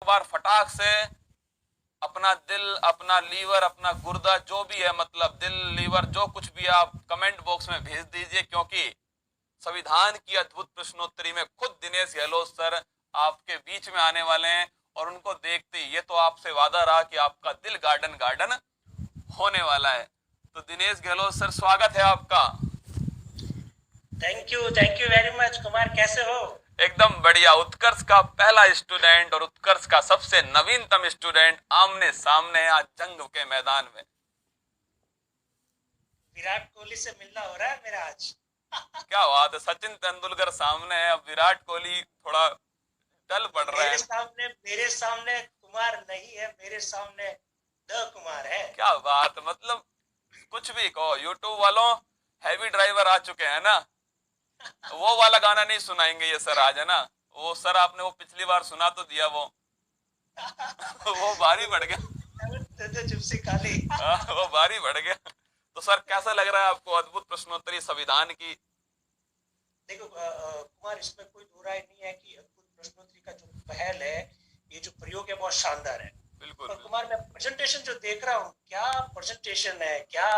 बार फटाक से अपना दिल, अपना लीवर, अपना गुर्दा, जो भी है, मतलब दिल, लीवर, जो कुछ भी है, आप कमेंट बॉक्स में भेज दीजिए, क्योंकि संविधान की अद्भुत प्रश्नोत्तरी में खुद दिनेश गहलोत सर आपके बीच में आने वाले हैं, और उनको देखते ही ये तो आपसे वादा रहा कि आपका दिल गार्डन गार्डन होने वाला है। तो दिनेश गहलोत सर, स्वागत है आपका। Thank you very much. Kumar कैसे हो? एकदम बढ़िया। उत्कर्ष का पहला स्टूडेंट और उत्कर्ष का सबसे नवीनतम स्टूडेंट आमने सामने आज जंग के मैदान में। विराट कोहली से मिलना हो रहा है मेरा आज। क्या बात है, सचिन तेंदुलकर सामने है, अब विराट कोहली थोड़ा टल पड़ रहा है। मेरे सामने कुमार नहीं है, मेरे सामने द कुमार है। क्या बात, मतलब कुछ भी कहो। यूट्यूब वालों, हैवी ड्राइवर आ चुके हैं ना, वो वाला गाना नहीं सुनाएंगे ये सर आज, है ना। वो सर आपने वो पिछली बार सुना तो दिया, वो वो भारी बढ़ गया। जिप्सी काली। वो भारी बढ़ गया। तो सर कैसा लग रहा है आपको अद्भुत प्रश्नोत्तरी संविधान की? देखो कुमार, इसमें कोई दो राय नहीं है कि अद्भुत प्रश्नोत्तरी का जो पहल है, ये जो प्रयोग है बहुत शानदार है। बिल्कुल और बिल्कुल। कुमार, मैं प्रेजेंटेशन जो देख रहा हूँ, क्या प्रेजेंटेशन है, क्या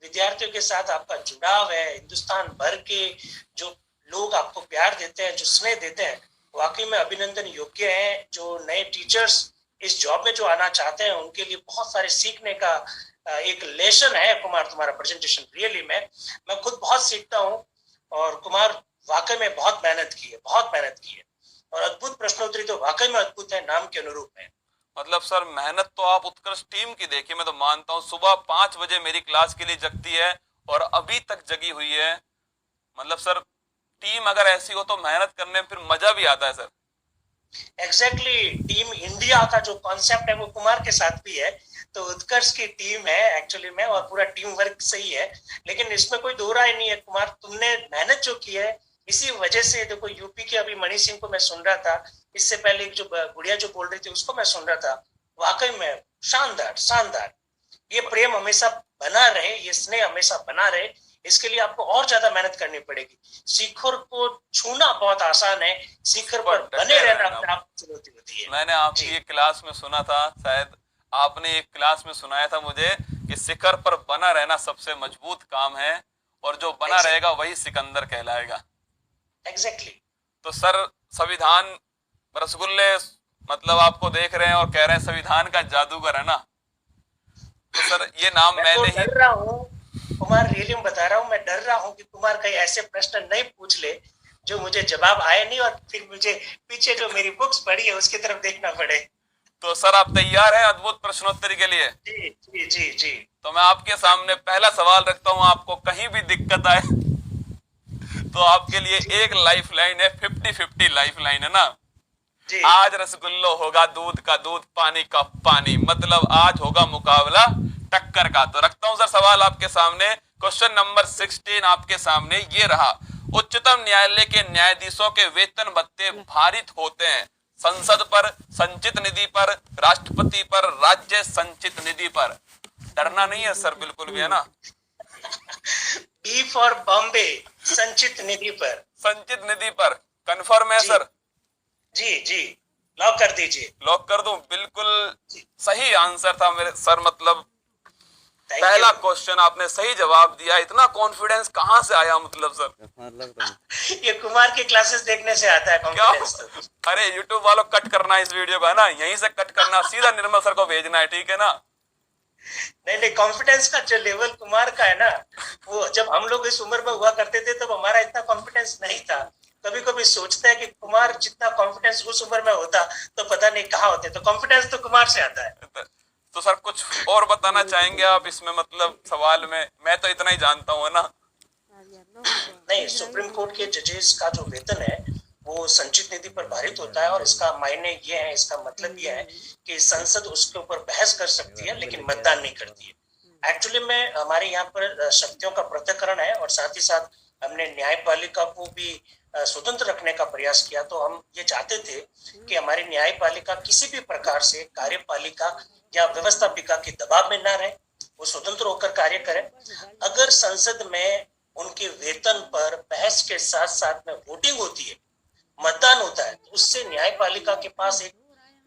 विद्यार्थियों के साथ आपका जुड़ाव है, हिंदुस्तान भर के जो लोग आपको प्यार देते हैं, जो स्नेह देते हैं, वाकई में अभिनंदन योग्य है। जो नए टीचर्स इस जॉब में जो आना चाहते हैं, उनके लिए बहुत सारे सीखने का एक लेसन है कुमार तुम्हारा प्रेजेंटेशन। रियली मैं खुद बहुत सीखता हूँ। और कुमार, वाकई में बहुत मेहनत की है, बहुत मेहनत की है। और अद्भुत प्रश्नोत्तरी तो वाकई में अद्भुत है, नाम के अनुरूप है। मतलब सर मेहनत तो आप उत्कर्ष टीम की देखिए, मैं तो मानता हूँ सुबह 5 बजे मेरी क्लास के लिए जगती है और अभी तक जगी हुई है। मतलब सर टीम अगर ऐसी हो तो मेहनत करने में फिर मजा भी आता है सर। एग्जैक्टली टीम इंडिया का जो कॉन्सेप्ट है वो कुमार के साथ भी है। तो उत्कर्ष की टीम है एक्चुअली में, और पूरा टीम वर्क सही है। लेकिन इसमें कोई दो राय नहीं है कुमार, तुमने मेहनत जो की है, इसी वजह से देखो यूपी के अभी मणि सिंह को मैं सुन रहा था, इससे पहले एक जो गुड़िया जो बोल रही थी उसको मैं सुन रहा था। वाकई में शानदार शानदार। ये प्रेम हमेशा बना रहे, ये स्नेह हमेशा बना रहे, इसके लिए आपको और ज्यादा मेहनत करनी पड़ेगी। शिखर को छूना बहुत आसान है, शिखर पर बने रहना अपने आप चुनौती होती है। मैंने आपकी एक क्लास में सुना था, शायद आपने एक क्लास में सुनाया था मुझे, कि शिखर पर बना रहना सबसे मजबूत काम है, और जो बना रहेगा वही सिकंदर कहलाएगा। एग्जैक्टली। तो सर संविधान रसगुल्ले, मतलब आपको देख रहे हैं और कह रहे हैं संविधान का जादूगर है ना। तो सर ये नाम मैं तो मैंने ही। डर रहा हूँ कुमार, रियली में बता रहा हूँ, मैं डर रहा हूँ कि कुमार कहीं ऐसे प्रश्न नहीं पूछ ले जो मुझे जवाब आए नहीं, और फिर मुझे पीछे जो मेरी बुक्स पढ़ी है उसकी तरफ देखना पड़े। तो सर आप तैयार हैं अद्भुत प्रश्नोत्तरी के लिए? जी जी जी जी। तो मैं आपके सामने पहला सवाल रखता हूं, आपको कहीं भी दिक्कत आए तो आपके लिए जी एक लाइफ लाइन है, 50-50 लाइफ लाइन है ना। जी। आज रसगुल्लो होगा दूध का दूध, पानी का पानी, मतलब आज होगा मुकाबला टक्कर का। तो रखता हूं सर सवाल आपके सामने। क्वेश्चन नंबर 16 आपके सामने ये रहा। उच्चतम न्यायालय के न्यायाधीशों के वेतन भत्ते भारित होते हैं संसद पर, संचित निधि पर, राष्ट्रपति पर, राज्य संचित निधि पर। डरना नहीं है सर बिल्कुल भी, है ना। बी फॉर बॉम्बे, संचित निधि पर। संचित निधि पर कंफर्म है जी सर? जी जी। लॉक कर दीजिए। लॉक कर दूं? बिल्कुल जी। सही आंसर था मेरे सर, मतलब थैंक यू। पहला क्वेश्चन आपने सही जवाब दिया। इतना कॉन्फिडेंस कहां से आया, मतलब सर? ये कुमार की क्लासेस देखने से आता है क्या? कॉन्फिडेंस तो। अरे यूट्यूब वालों, कट करना इस वीडियो को, है ना, यहीं से कट करना, सीधा निर्मल सर को भेजना है, ठीक है ना। नहीं नहीं, कॉन्फिडेंस का जो लेवल कुमार का है ना, वो जब हम लोग इस उम्र में हुआ करते थे तब हमारा इतना कॉन्फिडेंस नहीं था। कभी कभी सोचते हैं कि कुमार जितना कॉन्फिडेंस उस उम्र में होता तो पता नहीं कहाँ होते। तो कॉन्फिडेंस तो कुमार से आता है। तो सर कुछ और बताना चाहेंगे आप इसमें, मतलब सवाल में? मैं तो इतना ही जानता हूँ, है ना। नहीं, सुप्रीम कोर्ट के जजेस का जो वेतन है वो संचित निधि पर भारित होता है, और इसका मायने ये है, इसका मतलब ये है कि संसद उसके ऊपर बहस कर सकती है लेकिन मतदान नहीं करती है। एक्चुअली में हमारे यहाँ पर शक्तियों का पृथक्करण है, और साथ ही साथ हमने न्यायपालिका को भी स्वतंत्र रखने का प्रयास किया। तो हम ये चाहते थे कि हमारी न्यायपालिका किसी भी प्रकार से कार्यपालिका या व्यवस्थापिका के दबाव में ना रहे, वो स्वतंत्र होकर कार्य करें। अगर संसद में उनके वेतन पर बहस के साथ साथ में वोटिंग होती है, मतदान होता है, तो उससे न्यायपालिका के पास एक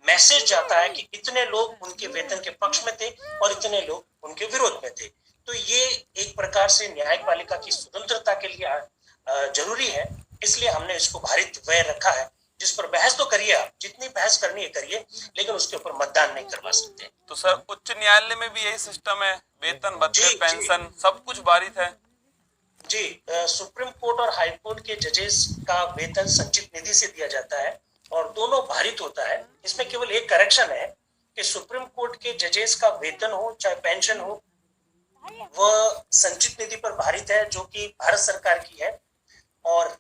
मैसेज जाता है कि इतने लोग उनके वेतन के पक्ष में थे और इतने लोग उनके विरोध में थे। तो ये एक प्रकार से न्यायपालिका की स्वतंत्रता के लिए जरूरी है, इसलिए हमने इसको भारित व्यय रखा है, जिस पर बहस तो करिए, आप जितनी बहस करनी है करिए, लेकिन उसके ऊपर मतदान नहीं करवा सकते। तो सर उच्च न्यायालय में भी यही सिस्टम है, वेतन भत्ते पेंशन सब कुछ भारित है? जी, सुप्रीम कोर्ट और हाई कोर्ट के जजेस का वेतन संचित निधि से दिया जाता है और दोनों भारित होता है। इसमें केवल एक करेक्शन है कि सुप्रीम कोर्ट के जजेस का वेतन हो चाहे पेंशन हो, वह संचित निधि पर भारित है, जो कि भारत सरकार की है, और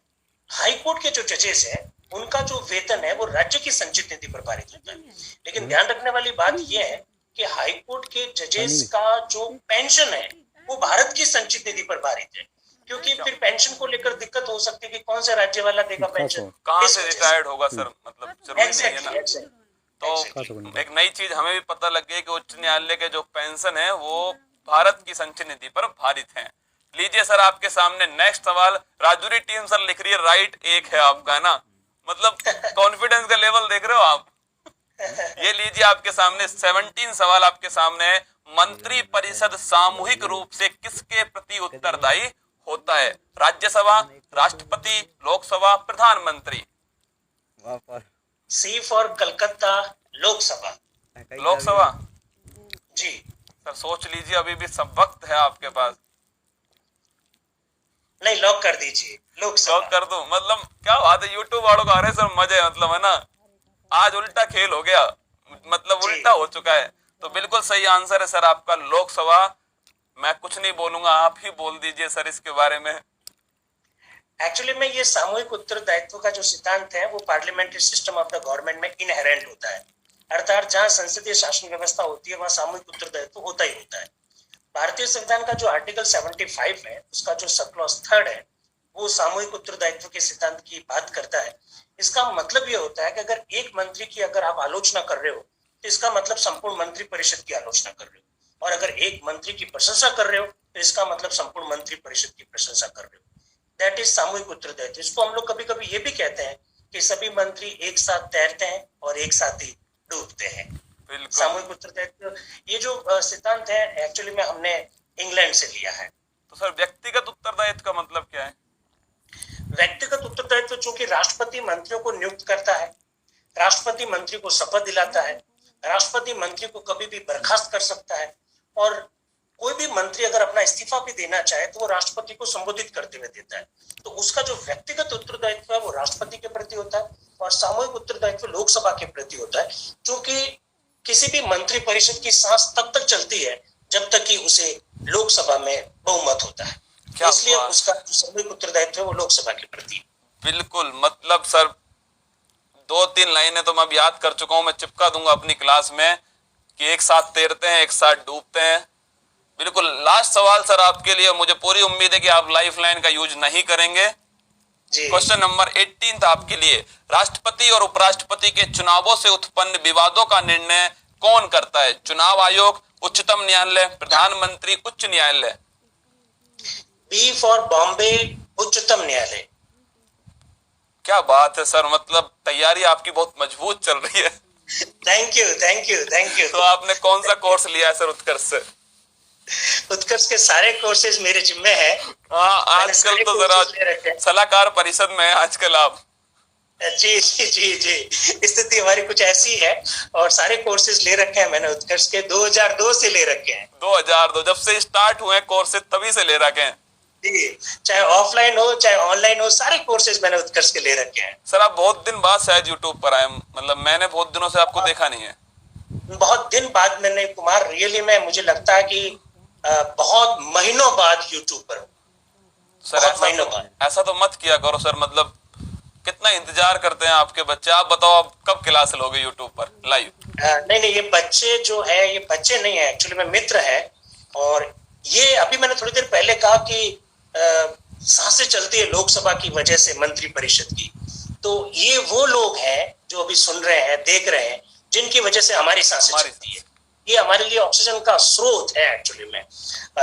हाई कोर्ट के जो जजेस हैं उनका जो वेतन है वो राज्य की संचित निधि पर भारित होता है। लेकिन ध्यान रखने वाली बात यह है कि हाई कोर्ट के जजेस का जो पेंशन है वो भारत की संचित निधि पर भारित है, क्योंकि फिर पेंशन को लेकर दिक्कत हो सकती है कि कौन सा राज्य वाला देगा पेंशन, कहाँ से रिटायर्ड होगा सर, मतलब जरूरी नहीं है ना। तो एक नई चीज हमें भी पता लग गई कि उच्च न्यायालय के जो पेंशन है वो भारत की संचित निधि पर भारित है। लीजिए सर आपके सामने नेक्स्ट सवाल, राजूरी टीम सर लिख रही है राइट एक है आपका ना, मतलब कॉन्फिडेंस का लेवल देख रहे हो आप। ये लीजिए आपके सामने 17 सवाल आपके सामने है। मंत्री परिषद सामूहिक रूप से किसके प्रति उत्तरदायी होता है? राज्यसभा, राष्ट्रपति, लोकसभा, प्रधानमंत्री। C for Calcutta, Lok Sabha. Lok Sabha ji sir, सोच लीजिए, अभी भी सब वक्त है आपके पास। नहीं, लॉक कर दीजिए, लोकसभा। लॉक कर दूं? मतलब क्या बात है, यूट्यूब वालों का आ रहे सर मजे, मतलब है ना, आज उल्टा खेल हो गया, मतलब उल्टा हो चुका है। तो बिल्कुल सही आंसर है सर आपका, लोकसभा। मैं कुछ नहीं बोलूंगा, आप ही बोल दीजिए सर इसके बारे में। एक्चुअली में ये सामूहिक उत्तरदायित्व का जो सिद्धांत है वो parliamentary system of the government में इनहेरेंट होता है, अर्थात जहां संसदीय शासन व्यवस्था होती है वहां सामूहिक उत्तरदायित्व होता ही होता है। भारतीय संविधान का जो आर्टिकल 75 है, उसका जो सब क्लॉज 3 है, वो सामूहिक उत्तरदायित्व के सिद्धांत की बात करता है। इसका मतलब ये होता है कि अगर एक मंत्री की अगर आप आलोचना कर रहे हो तो इसका मतलब संपूर्ण मंत्री परिषद की आलोचना कर रहे हो, और अगर एक मंत्री की प्रशंसा कर रहे हो तो इसका मतलब संपूर्ण मंत्री परिषद की प्रशंसा कर रहे हो। दैट इज सामूहिक उत्तरदायित्व। इसको हम लोग कभी कभी ये भी कहते हैं कि सभी मंत्री एक साथ तैरते हैं और एक साथ ही डूबते हैं। सामूहिक उत्तरदायित्व ये जो सिद्धांत है एक्चुअली में हमने इंग्लैंड से लिया है। तो सर व्यक्तिगत उत्तरदायित्व का मतलब क्या है? व्यक्तिगत उत्तरदायित्व चूंकि राष्ट्रपति मंत्रियों को नियुक्त करता है, राष्ट्रपति मंत्री को शपथ दिलाता है, राष्ट्रपति मंत्री को कभी भी बर्खास्त कर सकता है, और कोई भी मंत्री अगर अपना इस्तीफा भी देना चाहे तो वो राष्ट्रपति को संबोधित करते हुए देता है। तो उसका जो व्यक्तिगत उत्तरदायित्व है वो राष्ट्रपति के प्रति होता है, और सामूहिक उत्तरदायित्व लोकसभा के प्रति होता है, क्योंकि किसी भी मंत्री परिषद की सांस तब तक चलती है जब तक कि उसे लोकसभा में बहुमत होता है, इसलिए उसका जो सामूहिक उत्तरदायित्व है वो लोकसभा के प्रति। बिल्कुल, मतलब सर 2-3 लाइनें तो मैं याद कर चुका हूं, मैं चिपका दूंगा अपनी क्लास में कि एक साथ तैरते हैं एक साथ डूबते हैं। बिल्कुल लास्ट सवाल सर आपके लिए, मुझे पूरी उम्मीद है कि आप लाइफ लाइन का यूज नहीं करेंगे। क्वेश्चन नंबर 18 था आपके लिए, राष्ट्रपति और उपराष्ट्रपति के चुनावों से उत्पन्न विवादों का निर्णय कौन करता है? चुनाव आयोग, उच्चतम न्यायालय, प्रधानमंत्री, उच्च न्यायालय। बी फॉर बॉम्बे, उच्चतम न्यायालय। क्या बात है सर, मतलब तैयारी आपकी बहुत मजबूत चल रही है। Thank you thank you thank you. तो आपने कौन सा कोर्स लिया है सर उत्कर्ष से? उत्कर्ष के सारे कोर्सेज मेरे जिम्मे है। हाँ, आजकल तो जरा सलाहकार परिषद में है आजकल आप। जी जी जी जी, स्थिति हमारी कुछ ऐसी है, और सारे कोर्सेज ले रखे हैं मैंने उत्कर्ष के, 2002 से ले रखे हैं। 2002 जब से स्टार्ट हुए कोर्सेज तभी से ले रखे हैं जी, चाहे ऑफलाइन हो चाहे ऑनलाइन हो, सारे कोर्सेज मैंने उत्कर्ष के ले रखे हैं। सर आप बहुत दिन बाद शायद यूट्यूब पर आए, मतलब मैंने बहुत दिनों से आपको देखा नहीं है। बहुत दिन बाद मैंने, कुमार रियली में मुझे लगता है कि बहुत महीनों बाद यूट्यूब पर सर। ऐसा तो मत किया करो सर, मतलब कितना इंतजार करते हैं आपके बच्चे। आप बताओ आप कब क्लास लोगे यूट्यूब पर लाइव? नहीं, ये बच्चे जो है ये बच्चे नहीं है, एक्चुअली में मित्र है, और ये अभी मैंने थोड़ी देर पहले कहा कि सांसें चलती है लोकसभा की वजह से मंत्री परिषद की, तो ये वो लोग हैं जो अभी सुन रहे हैं देख रहे हैं जिनकी वजह से हमारी सांसें चलती है। ये हमारे लिए ऑक्सीजन का स्रोत है एक्चुअली में।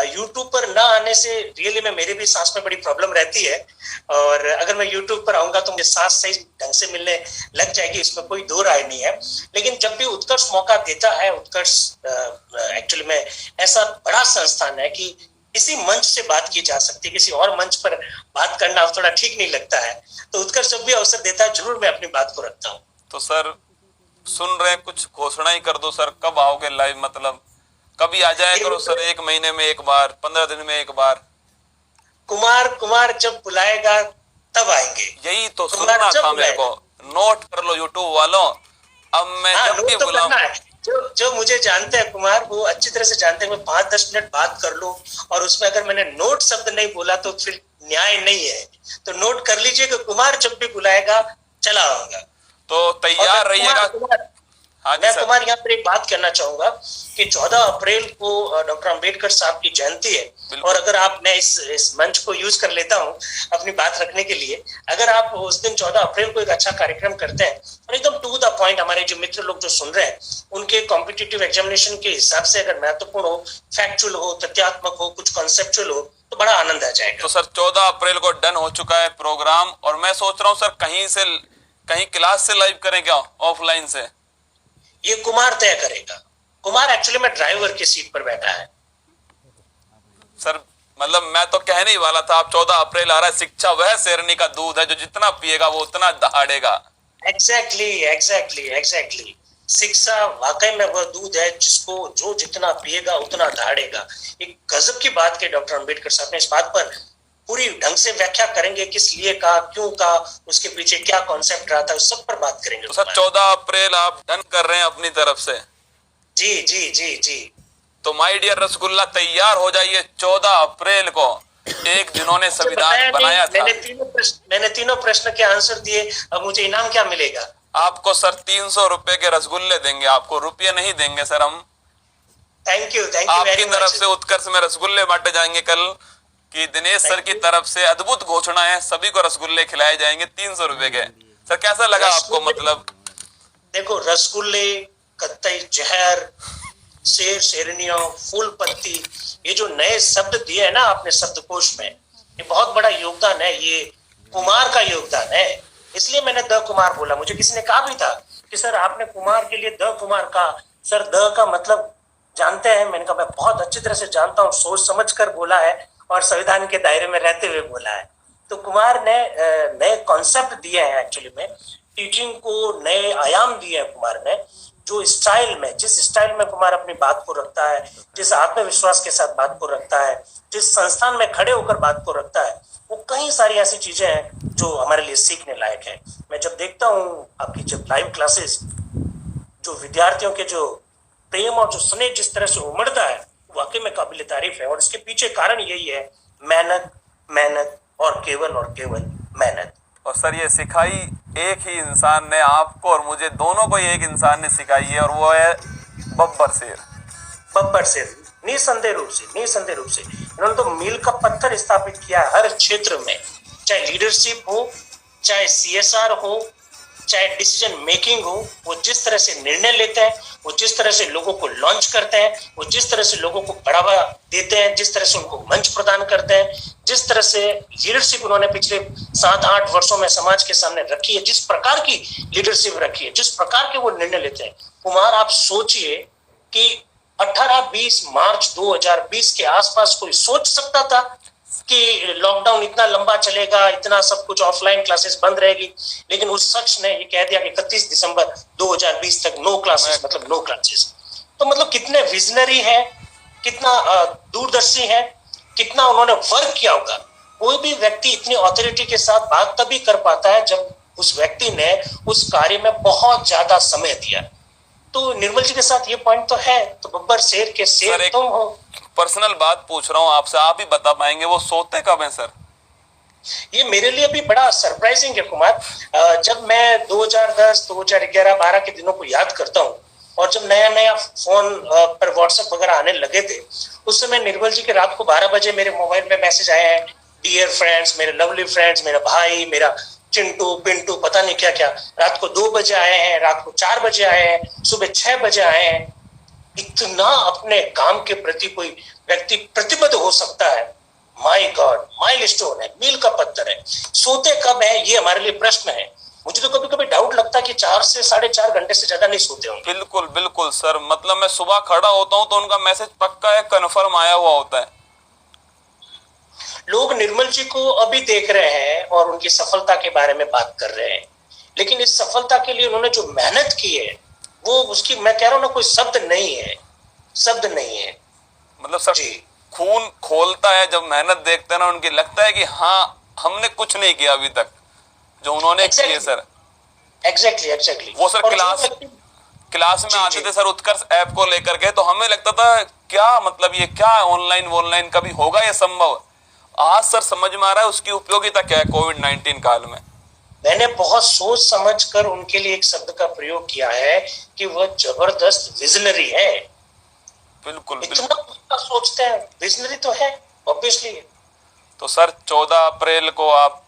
यूट्यूब पर ना आने से रियली में मेरे भी सांस में बड़ी प्रॉब्लम रहती है, और अगर मैं यूट्यूब पर आऊंगा तो मुझे सांस सही ढंग से मिलने लग जाएगी, इसमें कोई दो राय नहीं है। लेकिन जब भी उत्कर्ष मौका देता है, उत्कर्ष एक्चुअली में ऐसा बड़ा संस्थान है कि इसी मंच से बात की जा सकती है, किसी और मंच पर बात करना थोड़ा ठीक नहीं लगता है। तो उत्कर्ष जब भी अवसर देता है जरूर मैं अपनी बात को रखता हूँ। तो सर सुन रहे, कुछ घोषणा ही कर दो सर, कब आओगे लाइव? मतलब कभी आ जाया करो सर, 1 महीने में एक बार, 15 दिन में एक बार। कुमार जब बुलाएगा तब आएंगे। यही तो सुनना था मेरे को। नोट कर लो यूट्यूब वालों, अब मैं जब भी बुलाऊं। जो मुझे जानते हैं कुमार, वो अच्छी तरह से जानते हैं। मैं 5-10 मिनट बात कर लूं और उसमें अगर मैंने नोट शब्द नहीं बोला तो फिर न्याय नहीं है। तो नोट कर लीजिए कि कुमार जब भी बुलाएगा चला आऊंगा। तो तैयार रहिएगा। हाँ मैं कुमार यहाँ पर एक बात कहना चाहूंगा कि 14 अप्रैल को डॉक्टर अंबेडकर साहब की जयंती है, और अगर आप, मैं इस मंच को यूज कर लेता हूँ अपनी बात रखने के लिए, अगर आप उस दिन 14 अप्रैल को एक अच्छा कार्यक्रम करते हैं और एकदम टू द पॉइंट, हमारे जो मित्र लोग जो सुन रहे हैं उनके कॉम्पिटिटिव एग्जामिनेशन के हिसाब से अगर महत्वपूर्ण हो, फैक्चुअल हो, तथ्यात्मक हो, कुछ कॉन्सेप्चुअल हो, तो बड़ा आनंद आ जाएगा। तो सर 14 अप्रैल को डन हो चुका है प्रोग्राम, और मैं सोच रहा हूँ सर कहीं क्लास से लाइव करें क्या, ऑफलाइन से? ये कुमार तय करेगा। कुमार एक्चुअली में ड्राइवर की सीट पर बैठा है सर। मतलब मैं तो कहने ही वाला था, आप 14 अप्रैल आ रहा है, शिक्षा वह शेरनी का दूध है जो जितना पिएगा वो उतना दहाड़ेगा। एग्जैक्टली। शिक्षा वाकई में वह दूध है जिसको जो जितना पिएगा उतना दहाड़ेगा। एक गजब की बात की डॉक्टर अंबेडकर साहब ने। इस बात पर पूरी ढंग से व्याख्या करेंगे, किस लिए का, क्यों का, उसके पीछे क्या कॉन्सेप्ट रहा था, उस सब पर बात करेंगे। तो सर 14 अप्रैल आप डन कर रहे हैं अपनी तरफ से? जी। तो माय डियर रसगुल्ला, तैयार हो जाइए 14 अप्रैल को। एक जिन्होंने संविधान बनाया था। मैंने तीनों प्रश्न के आंसर दिए, अब मुझे इनाम क्या मिलेगा? आपको सर 300 रुपए के रसगुल्ले देंगे, आपको रुपये नहीं देंगे सर हम। थैंक यू आपकी तरफ से उत्कर्ष में रसगुल्ले बांटे जाएंगे कल, कि दिनेश सर की तरफ से अद्भुत घोषणा है, सभी को रसगुल्ले खिलाए जाएंगे 300 रुपए के। सर कैसा लगा आपको? मतलब देखो, रसगुल्ले, कत्तई जहर, शेर, शेरनियों, फूल पत्ती, ये जो नए शब्द दिए है ना आपने शब्दकोश में, ये बहुत बड़ा योगदान है, ये कुमार का योगदान है। इसलिए मैंने द कुमार बोला। मुझे किसी ने कहा भी था कि सर आपने कुमार के लिए द कुमार कहा, सर द का मतलब जानते हैं? मैंने कहा मैं बहुत अच्छी तरह से जानता हूँ, सोच समझ कर बोला है और संविधान के दायरे में रहते हुए बोला है। तो कुमार ने नए कॉन्सेप्ट दिए हैं एक्चुअली में, टीचिंग को नए आयाम दिए हैं कुमार ने। जो स्टाइल में, जिस स्टाइल में कुमार अपनी बात को रखता है, जिस आत्मविश्वास के साथ बात को रखता है, जिस संस्थान में खड़े होकर बात को रखता है, वो कई सारी ऐसी चीजें हैं जो हमारे लिए सीखने लायक है। मैं जब देखता हूँ आपकी जब लाइव क्लासेस, जो विद्यार्थियों के जो प्रेम और जो स्नेह जिस तरह से उमड़ता है, वाकई में काबिल तारीफ है। और इसके पीछे कारण यही है, मेहनत और केवल मेहनत। और सर ये सिखाई एक ही इंसान ने, आपको और मुझे दोनों को एक इंसान ने सिखाई है, और वो है बब्बर शेर। निसंदेह रूप से इन्होंने तो मील का पत्थर स्थापित किया है हर क्षेत्र में, चाहे लीडरशिप हो, चाहे CSR हो, चाहे डिसीजन मेकिंग हो। वो जिस तरह से निर्णय लेते हैं, वो जिस तरह से लोगों को लॉन्च करते हैं, वो जिस तरह से लोगों को बढ़ावा देते हैं, जिस तरह से उनको मंच प्रदान करते हैं, जिस तरह से लीडरशिप उन्होंने पिछले 7-8 वर्षों में समाज के सामने रखी है, जिस प्रकार की लीडरशिप रखी है, जिस प्रकार के वो निर्णय लेते हैं। कुमार, आप सोचिए कि 18-20 मार्च 2020 के आसपास कोई सोच सकता था कि लॉकडाउन इतना लंबा चलेगा, इतना सब कुछ ऑफलाइन क्लासेस बंद रहेगी? लेकिन उस शख्स ने ये कह दिया कि 31 दिसंबर 2020 तक नो क्लासेस, मतलब नो क्लासेस। तो मतलब कितने विजनरी है, कितना दूरदर्शी है, कितना उन्होंने वर्क किया होगा। कोई भी व्यक्ति इतनी ऑथोरिटी के साथ बात तभी कर पाता है जब उस व्यक्ति ने उस कार्य में बहुत ज्यादा समय दिया। तो निर्मल जी के साथ ये पॉइंट तो है। तो बब्बर शेर के शेर तुम हो। पर्सनल बात पूछ रहा हूँ आपसे, आप ही बता पाएंगे वो सोते कब हैं सर? ये मेरे लिए भी बड़ा सरप्राइजिंग है कुमार। जब मैं 2010, 2011, 12 के दिनों को याद करता हूँ, और जब नया फोन पर व्हाट्सएप वगैरह आने लगे थे, उस समय निर्मल जी के रात को 12 बजे मेरे मोबाइल में मैसेज आए हैं, डियर फ्रेंड्स, मेरे लवली फ्रेंड्स, मेरा भाई, मेरा चिंटू पिंटू पता नहीं क्या क्या। रात को 2 बजे आए हैं, रात को 4 बजे आए हैं, सुबह 6 बजे आए हैं। इतना अपने काम के प्रति कोई व्यक्ति प्रतिबद्ध हो सकता है, माय गॉड, माइलस्टोन है, मील का पत्थर है। सोते कब है ये हमारे लिए प्रश्न है। मुझे तो कभी कभी डाउट लगता है कि 4 से 4.5 घंटे से ज्यादा नहीं सोते होंगे। बिल्कुल बिल्कुल सर, मतलब मैं सुबह खड़ा होता हूँ तो उनका मैसेज पक्का है, कन्फर्म आया हुआ होता है। लोग निर्मल जी को अभी देख रहे हैं और उनकी सफलता के बारे में बात कर रहे हैं, लेकिन इस सफलता के लिए उन्होंने जो मेहनत की है वो उसकी, मैं कह रहा हूं ना, कोई शब्द नहीं है, शब्द नहीं है। मतलब सर जी खून खोलता है जब मेहनत देखते हैं ना उनकी, लगता है कि हाँ हमने कुछ नहीं किया अभी तक जो उन्होंने किया सर। एग्जैक्टली। वो सर क्लास में आते थे सर उत्कर्ष ऐप को लेकर के, तो हमें लगता था क्या मतलब ये क्या ऑनलाइन कभी होगा ये संभव। आज सर समझ में आ रहा है उसकी उपयोगिता क्या है कोविड-19 काल में। मैंने बहुत सोच समझ कर उनके लिए एक शब्द का प्रयोग किया है कि वह जबरदस्त विजनरी है। बिल्कुल इतना कुछ सोचते हैं, विजनरी तो है ऑब्वियसली। तो सर 14 अप्रैल को आप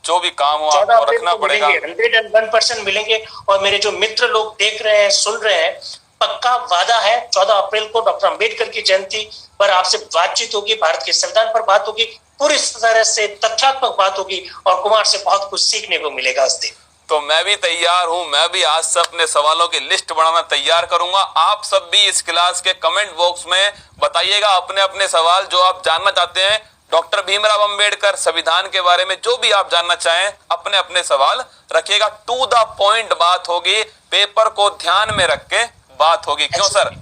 जो भी काम हो आपको रखना पड़ेगा। 101% मिलेंगे। और मेरे जो मित्र लोग देख रहे हैं, सुन रहे हैं, पक्का वादा है 14 अप्रैल को डॉक्टर अंबेडकर की जयंती पर आपसे बातचीत होगी, भारत के संविधान पर बात होगी, पूरी तरह से तथ्यात्मक बात होगी और कुमार से बहुत कुछ सीखने को मिलेगा उस दिन। तो मैं भी तैयार हूं, मैं भी आज से अपने सवालों की लिस्ट बनाना तैयार करूंगा। आप सब भी इस क्लास के कमेंट बॉक्स में बताइएगा अपने अपने सवाल जो आप जानना चाहते हैं डॉक्टर भीमराव अंबेडकर संविधान के बारे में, जो भी आप जानना चाहें अपने अपने सवाल रखिएगा। टू द पॉइंट बात होगी, पेपर को ध्यान में रख के बात होगी, क्यों सर?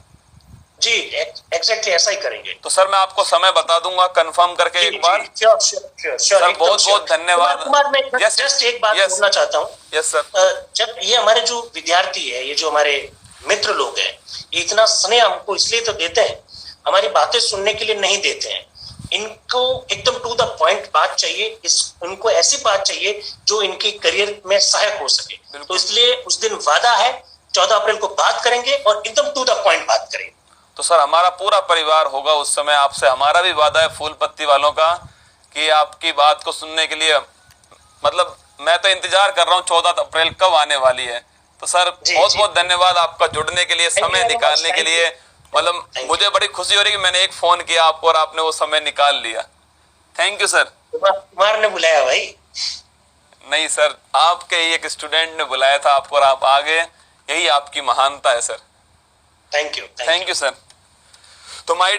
जी एग्जैक्टली ऐसा ही करेंगे। तो सर मैं आपको समय बता दूंगा कंफर्म करके एक बार। श्योर सर बहुत बहुत धन्यवाद। कुमार, मैं जस्ट एक बात बोलना चाहता हूँ। Yes sir. जब ये हमारे जो विद्यार्थी है, ये जो हमारे मित्र लोग हैं, ये इतना स्नेह हमको इसलिए तो देते हैं, हमारी बातें सुनने के लिए नहीं देते हैं। इनको एकदम टू द पॉइंट बात चाहिए, इनको ऐसी बात चाहिए जो इनके करियर में सहायक हो सके। तो इसलिए उस दिन वादा है 14 अप्रैल को बात करेंगे और एकदम टू द पॉइंट बात करेंगे। तो सर हमारा पूरा परिवार होगा उस समय आपसे, हमारा भी वादा है फूल पत्ती वालों का कि आपकी बात को सुनने के लिए, मतलब मैं तो इंतजार कर रहा हूँ 14 अप्रैल कब आने वाली है। तो सर बहुत बहुत धन्यवाद आपका जुड़ने के लिए, समय निकालने के लिए। मतलब मुझे बड़ी खुशी हो रही है कि मैंने एक फोन किया आपको और आपने वो समय निकाल लिया। Thank you sir. कुमार ने बुलाया भाई? नहीं सर, आपके ही एक स्टूडेंट ने बुलाया था आपको और आप आ गए, यही आपकी महानता है सर। Thank you sir. तो माय